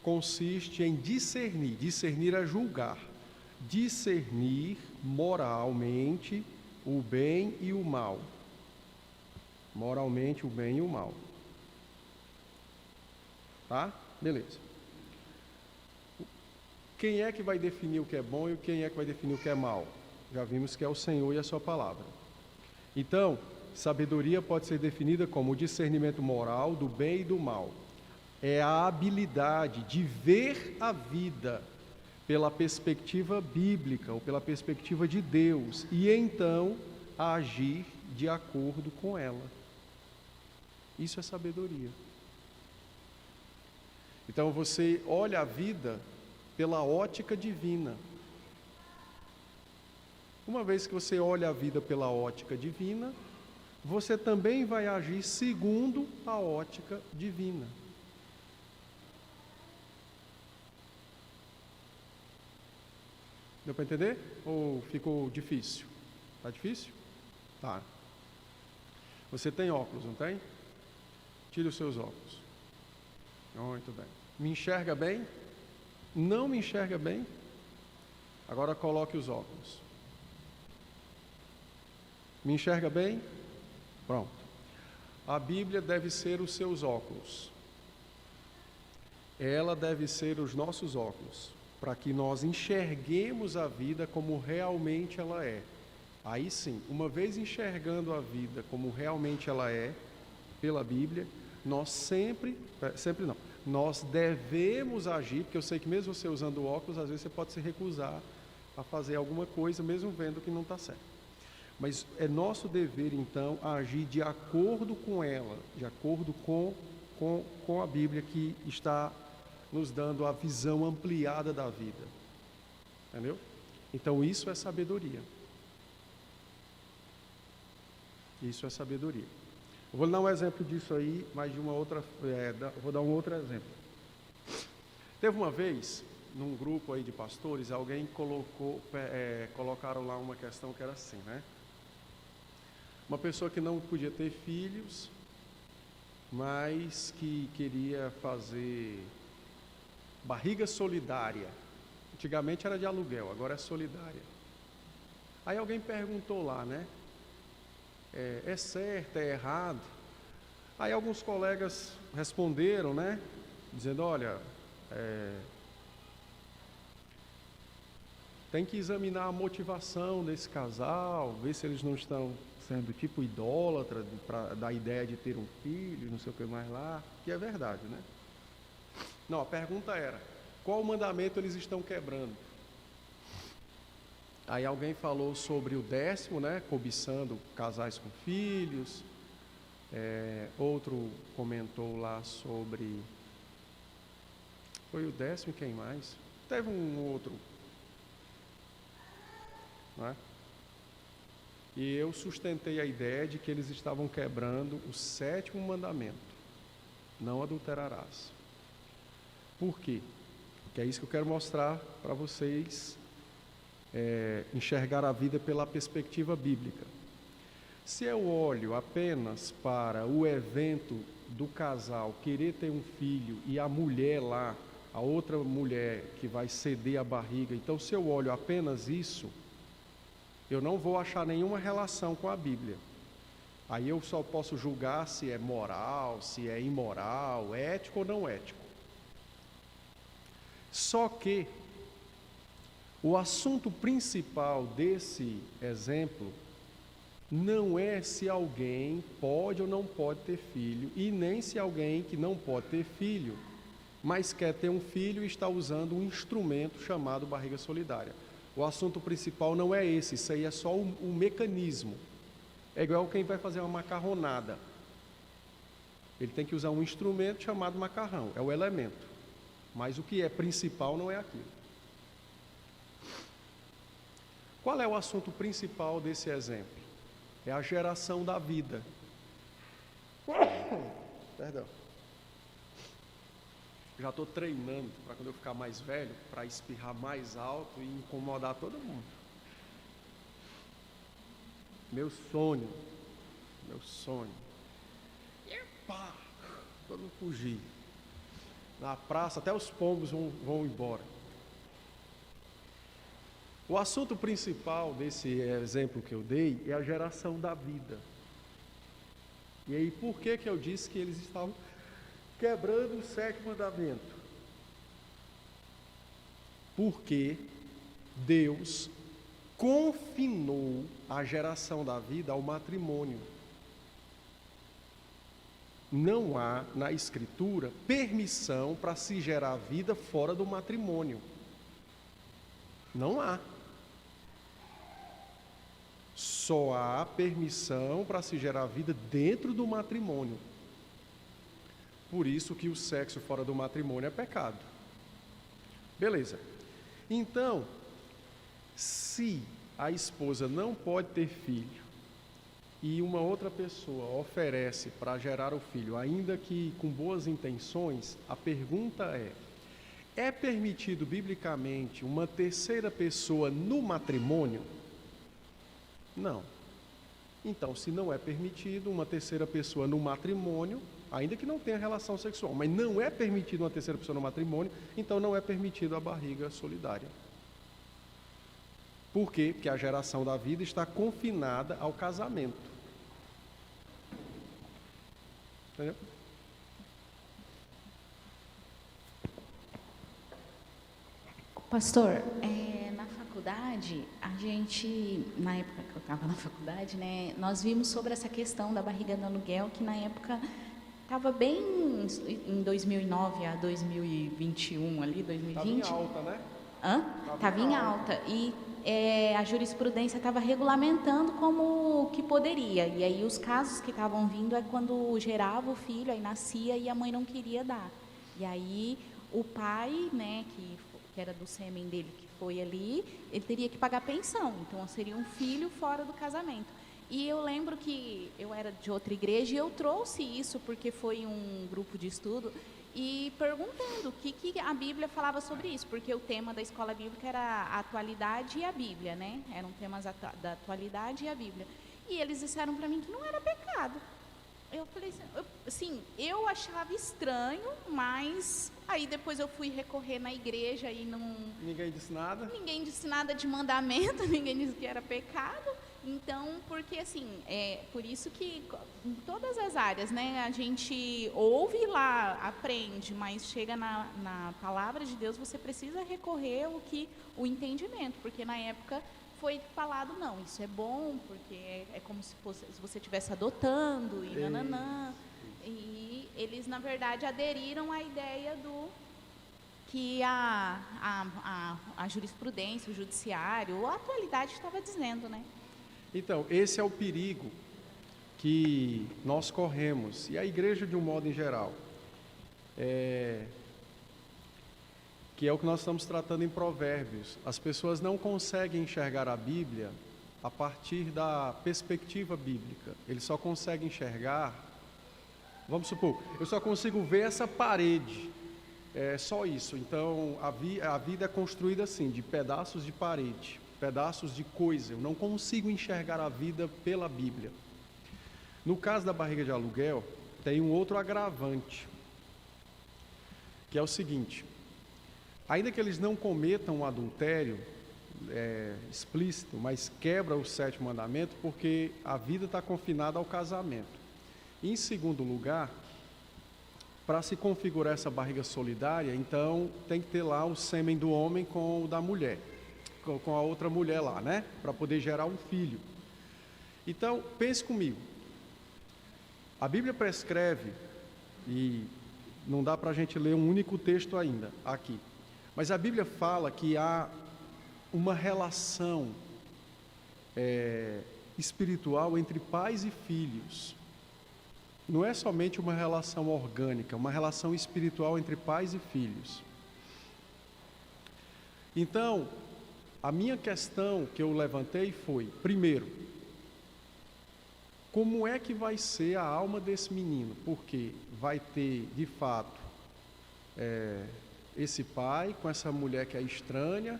consiste em discernir. Discernir é julgar. Discernir moralmente o bem e o mal. Moralmente, o bem e o mal. Tá? Beleza. Quem é que vai definir o que é bom e quem é que vai definir o que é mal? Já vimos que é o Senhor e a sua palavra. Então, sabedoria pode ser definida como o discernimento moral do bem e do mal. É a habilidade de ver a vida pela perspectiva bíblica ou pela perspectiva de Deus e então agir de acordo com ela. Isso é sabedoria. Então você olha a vida pela ótica divina. Uma vez que você olha a vida pela ótica divina, você também vai agir segundo a ótica divina. Deu para entender? Ou ficou difícil? Tá difícil? Tá. Você tem óculos, não tem? Tire os seus óculos. Muito bem. Me enxerga bem? Não me enxerga bem? Agora coloque os óculos. Me enxerga bem? Pronto. A Bíblia deve ser os seus óculos. Ela deve ser os nossos óculos, para que nós enxerguemos a vida como realmente ela é. Aí sim, uma vez enxergando a vida como realmente ela é, pela Bíblia, nós nós devemos agir, porque eu sei que mesmo você usando óculos, às vezes você pode se recusar a fazer alguma coisa, mesmo vendo que não está certo. Mas é nosso dever, então, agir de acordo com ela, de acordo com a Bíblia que está nos dando a visão ampliada da vida. Entendeu? Então, isso é sabedoria. Isso é sabedoria. Eu vou dar um exemplo disso aí, mas de uma outra... vou dar um outro exemplo. Teve uma vez, num grupo aí de pastores, alguém colocaram lá uma questão que era assim, né? Uma pessoa que não podia ter filhos, mas que queria fazer barriga solidária. Antigamente era de aluguel, agora é solidária. Aí alguém perguntou lá, né? É certo, é errado? Aí alguns colegas responderam, né? Dizendo, olha, tem que examinar a motivação desse casal, ver se eles não estão sendo tipo idólatra da ideia de ter um filho, não sei o que mais lá, que é verdade, né? Não, a pergunta era, qual mandamento eles estão quebrando? Aí alguém falou sobre o 10º, né? Cobiçando casais com filhos. Outro comentou lá sobre... Foi o 10º, quem mais? Teve um outro. Não é? E eu sustentei a ideia de que eles estavam quebrando o 7º mandamento. Não adulterarás. Por quê? Porque é isso que eu quero mostrar para vocês, enxergar a vida pela perspectiva bíblica. Se eu olho apenas para o evento do casal querer ter um filho e a mulher lá, a outra mulher que vai ceder a barriga, então se eu olho apenas isso, eu não vou achar nenhuma relação com a Bíblia. Aí eu só posso julgar se é moral, se é imoral, ético ou não ético. Só que o assunto principal desse exemplo não é se alguém pode ou não pode ter filho, e nem se alguém que não pode ter filho, mas quer ter um filho e está usando um instrumento chamado barriga solidária. O assunto principal não é esse, isso aí é só o mecanismo. É igual quem vai fazer uma macarronada. Ele tem que usar um instrumento chamado macarrão, é o elemento. Mas o que é principal não é aquilo. Qual é o assunto principal desse exemplo? É a geração da vida. Perdão. Já estou treinando para quando eu ficar mais velho, para espirrar mais alto e incomodar todo mundo. Meu sonho. Epa! Todo mundo fugir. Na praça, até os pombos vão embora. O assunto principal desse exemplo que eu dei é a geração da vida. E aí, por que eu disse que eles estavam quebrando o sétimo mandamento? Porque Deus confinou a geração da vida ao matrimônio. Não há na Escritura permissão para se gerar vida fora do matrimônio. Não há. Só há permissão para se gerar vida dentro do matrimônio. Por isso que o sexo fora do matrimônio é pecado. Beleza. Então, se a esposa não pode ter filho e uma outra pessoa oferece para gerar o filho, ainda que com boas intenções, a pergunta é permitido biblicamente uma terceira pessoa no matrimônio? Não. Então, se não é permitido uma terceira pessoa no matrimônio, ainda que não tenha relação sexual, mas não é permitido uma terceira pessoa no matrimônio, então não é permitido a barriga solidária. Por quê? Porque a geração da vida está confinada ao casamento. Entendeu? Pastor, na faculdade, na época que eu estava na faculdade, né, nós vimos sobre essa questão da barriga do aluguel, que na época estava bem em 2009 a 2021, ali, 2020. Estava em alta, né? Estava em alta. E a jurisprudência estava regulamentando como que poderia. E aí os casos que estavam vindo é quando gerava o filho, aí nascia e a mãe não queria dar. E aí o pai, né, que era do sêmen dele, que foi ali, ele teria que pagar pensão. Então, seria um filho fora do casamento. E eu lembro que eu era de outra igreja e eu trouxe isso porque foi um grupo de estudo e perguntando o que a Bíblia falava sobre isso, porque o tema da escola bíblica era a atualidade e a Bíblia, né? Eram temas da atualidade e a Bíblia. E eles disseram para mim que não era pecado. Eu falei assim, eu achava estranho, mas aí depois eu fui recorrer na igreja e não... Ninguém disse nada? Ninguém disse nada de mandamento, ninguém disse que era pecado. Então, porque assim, por isso que em todas as áreas, né, a gente ouve lá, aprende, mas chega na palavra de Deus, você precisa recorrer o entendimento, porque na época foi falado, não, isso é bom, porque é como se você estivesse adotando, e nananã. E eles, na verdade, aderiram à ideia que a jurisprudência, o judiciário, a atualidade estava dizendo, né? Então, esse é o perigo que nós corremos, e a igreja de um modo em geral, que é o que nós estamos tratando em Provérbios. As pessoas não conseguem enxergar a Bíblia a partir da perspectiva bíblica. Eles só conseguem enxergar, vamos supor, eu só consigo ver essa parede, é só isso. Então, a vida é construída assim, de pedaços de parede, pedaços de coisa. Eu não consigo enxergar a vida pela Bíblia. No caso da barriga de aluguel, tem um outro agravante, que é o seguinte: ainda que eles não cometam um adultério explícito, mas quebra o sétimo mandamento, porque a vida está confinada ao casamento. Em segundo lugar, para se configurar essa barriga solidária, então tem que ter lá o sêmen do homem com o da mulher, com a outra mulher lá, né? Para poder gerar um filho. Então, pense comigo. A Bíblia prescreve, e não dá para a gente ler um único texto ainda aqui, mas a Bíblia fala que há uma relação espiritual entre pais e filhos. Não é somente uma relação orgânica, uma relação espiritual entre pais e filhos. Então, a minha questão que eu levantei foi, primeiro, como é que vai ser a alma desse menino? Porque vai ter, de fato, esse pai com essa mulher que é estranha,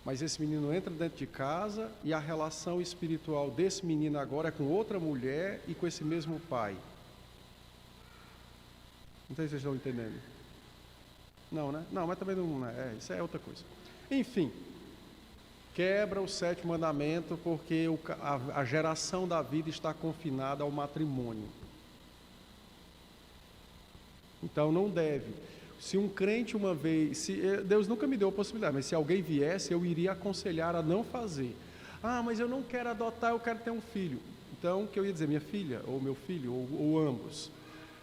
mas esse menino entra dentro de casa e a relação espiritual desse menino agora é com outra mulher e com esse mesmo pai. Não sei se vocês estão entendendo. Não, né? Não, mas também não é. Isso é outra coisa. Enfim, quebra o sétimo mandamento porque a geração da vida está confinada ao matrimônio. Então não deve. Se um crente uma vez, Deus nunca me deu a possibilidade, mas se alguém viesse, eu iria aconselhar a não fazer. Ah, mas eu não quero adotar, eu quero ter um filho. Então, o que eu ia dizer, minha filha, ou meu filho, ou ambos,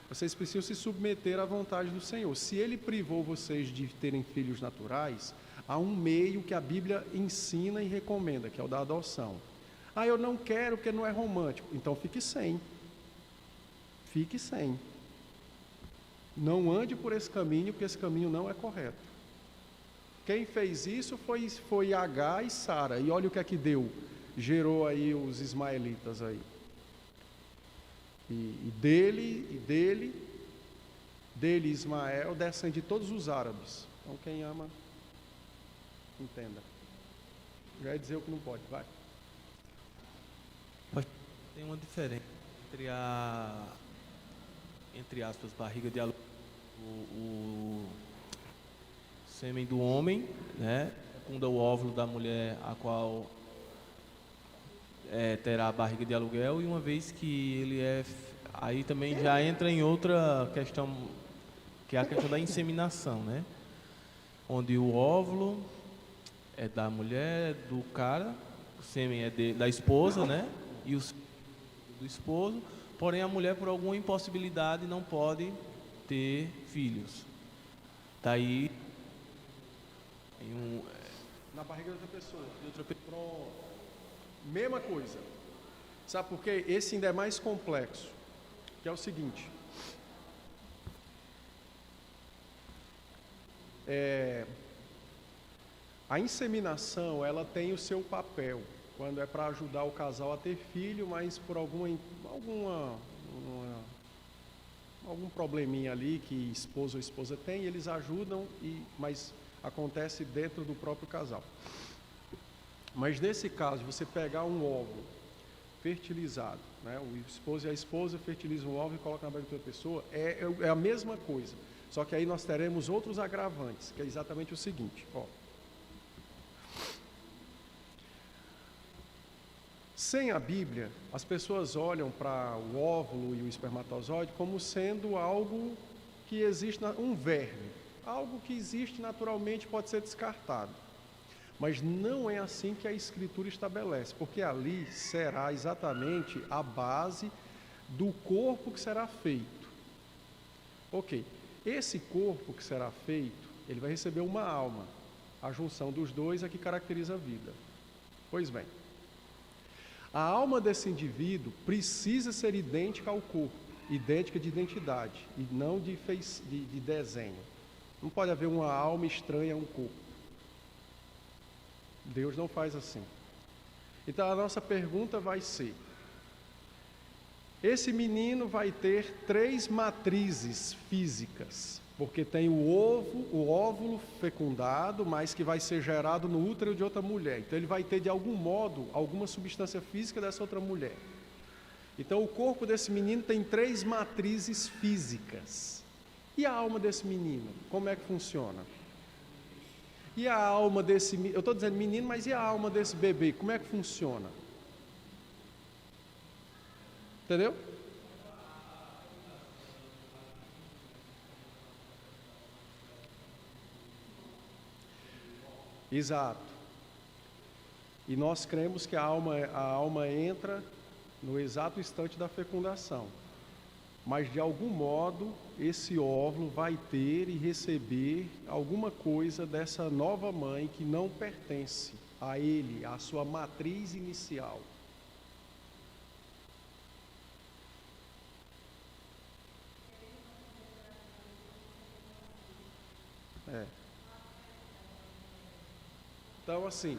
vocês precisam se submeter à vontade do Senhor. Se Ele privou vocês de terem filhos naturais, há um meio que a Bíblia ensina e recomenda, que é o da adoção. Ah, eu não quero porque não é romântico. Então fique sem. Fique sem. Não ande por esse caminho, porque esse caminho não é correto. Quem fez isso foi Agar e Sara. E olha o que é que deu. Gerou aí os ismaelitas aí. E dele Ismael descem de todos os árabes. Então quem ama, entenda. Já ia dizer o que não pode, vai. Tem uma diferença entre aspas, barriga de aluguel, o sêmen do homem, né, fecunda o óvulo da mulher, a qual terá a barriga de aluguel, e uma vez que ele aí também já entra em outra questão, que é a questão da inseminação, né, onde o óvulo é da mulher, do cara, o sêmen é da esposa, né, e o do esposo, porém a mulher por alguma impossibilidade não pode ter filhos. Daí na barriga de outra pessoa. Pronto. Mesma coisa. Sabe por quê? Esse ainda é mais complexo. Que é o seguinte. A inseminação, ela tem o seu papel. Quando é para ajudar o casal a ter filho, mas por algum probleminha ali que esposo ou esposa tem, eles ajudam, mas acontece dentro do próprio casal. Mas nesse caso, você pegar um óvulo fertilizado, né? O esposo e a esposa fertilizam um óvulo e colocam na barriga de outra pessoa, é a mesma coisa. Só que aí nós teremos outros agravantes, que é exatamente o seguinte, ó. Sem a Bíblia, as pessoas olham para o óvulo e o espermatozoide como sendo algo que existe, um verme, algo que existe naturalmente, pode ser descartado. Mas não é assim que a Escritura estabelece, porque ali será exatamente a base do corpo que será feito. Ok, esse corpo que será feito, ele vai receber uma alma. A junção dos dois é que caracteriza a vida. Pois bem, a alma desse indivíduo precisa ser idêntica ao corpo, idêntica de identidade, e não de desenho. Não pode haver uma alma estranha a um corpo. Deus não faz assim. Então a nossa pergunta vai ser: esse menino vai ter 3 matrizes físicas, porque tem o óvulo fecundado, mas que vai ser gerado no útero de outra mulher. Então ele vai ter de algum modo alguma substância física dessa outra mulher. Então o corpo desse menino tem 3 matrizes físicas. E a alma desse menino, como é que funciona? E a alma desse, eu estou dizendo menino, mas e a alma desse bebê, como é que funciona? Entendeu? Exato. E nós cremos que a alma entra no exato instante da fecundação. Mas de algum modo esse óvulo vai ter e receber alguma coisa dessa nova mãe que não pertence a ele, à sua matriz inicial. Então, assim,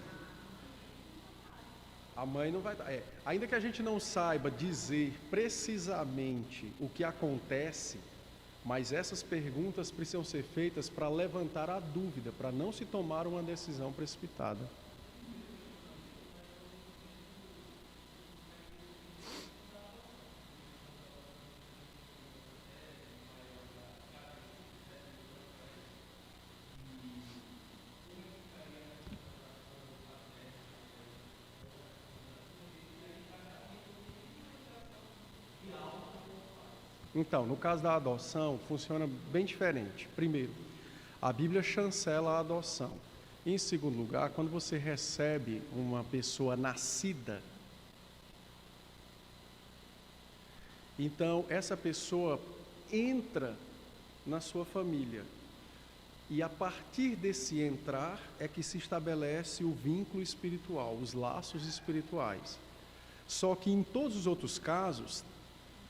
a mãe não vai dar. Ainda que a gente não saiba dizer precisamente o que acontece, mas essas perguntas precisam ser feitas para levantar a dúvida, para não se tomar uma decisão precipitada. Então, no caso da adoção, funciona bem diferente. Primeiro, a Bíblia chancela a adoção. Em segundo lugar, quando você recebe uma pessoa nascida, então essa pessoa entra na sua família. E a partir desse entrar é que se estabelece o vínculo espiritual, os laços espirituais. Só que em todos os outros casos,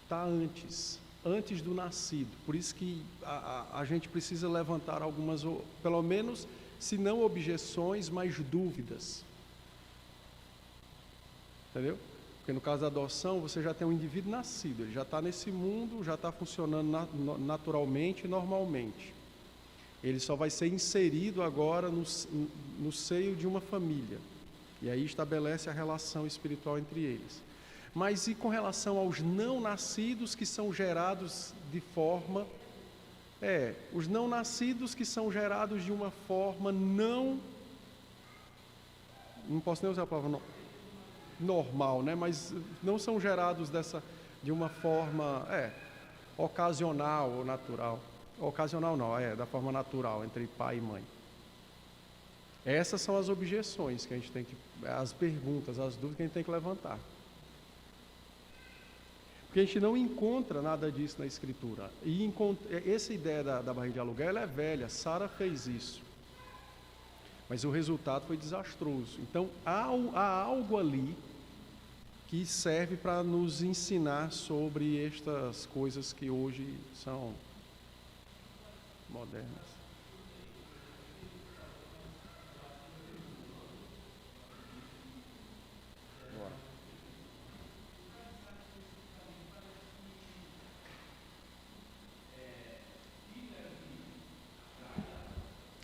está antes do nascido. Por isso que a gente precisa levantar algumas, pelo menos, se não objeções, mas dúvidas. Entendeu? Porque no caso da adoção, você já tem um indivíduo nascido, ele já está nesse mundo, já está funcionando naturalmente e normalmente. Ele só vai ser inserido agora no seio de uma família. E aí estabelece a relação espiritual entre eles. Mas e com relação aos não nascidos que são gerados de forma... os não nascidos que são gerados de uma forma não posso nem usar a palavra normal, né? Mas não são gerados de uma forma ocasional ou natural. Ocasional não, da forma natural, entre pai e mãe. Essas são as objeções que a gente tem que... As perguntas, as dúvidas que a gente tem que levantar. Porque a gente não encontra nada disso na Escritura. E essa ideia da barriga de aluguel, ela é velha. Sara fez isso. Mas o resultado foi desastroso. Então, há algo ali que serve para nos ensinar sobre estas coisas que hoje são modernas.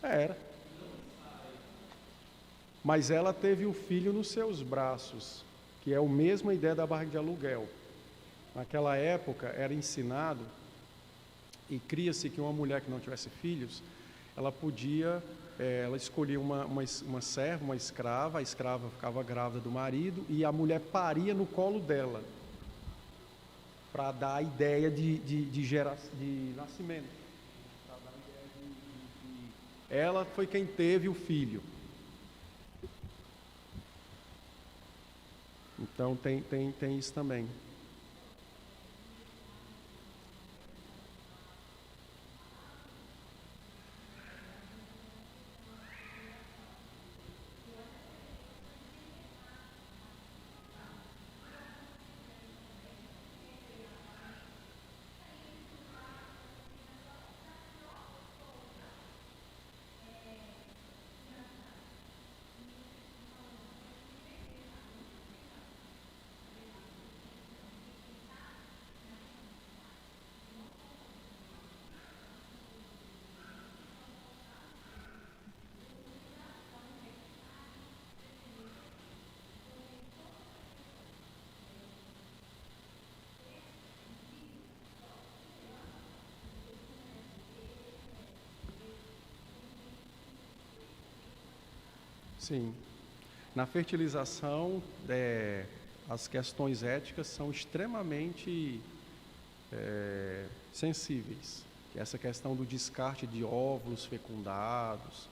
Era. Mas ela teve o filho nos seus braços, que é a mesma ideia da barriga de aluguel. Naquela época era ensinado e cria-se que uma mulher que não tivesse filhos, ela podia, ela escolhia uma serva, uma escrava, a escrava ficava grávida do marido e a mulher paria no colo dela, para dar a ideia de nascimento. Ela foi quem teve o filho. Então tem isso também. Sim. Na fertilização, as questões éticas são extremamente sensíveis. Essa questão do descarte de óvulos fecundados.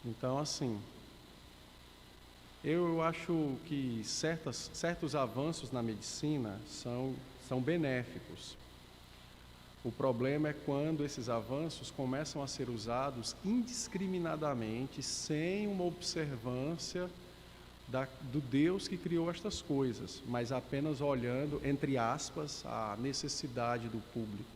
Então, assim, eu acho que certos avanços na medicina são benéficos. O problema é quando esses avanços começam a ser usados indiscriminadamente, sem uma observância do Deus que criou estas coisas, mas apenas olhando, entre aspas, a necessidade do público.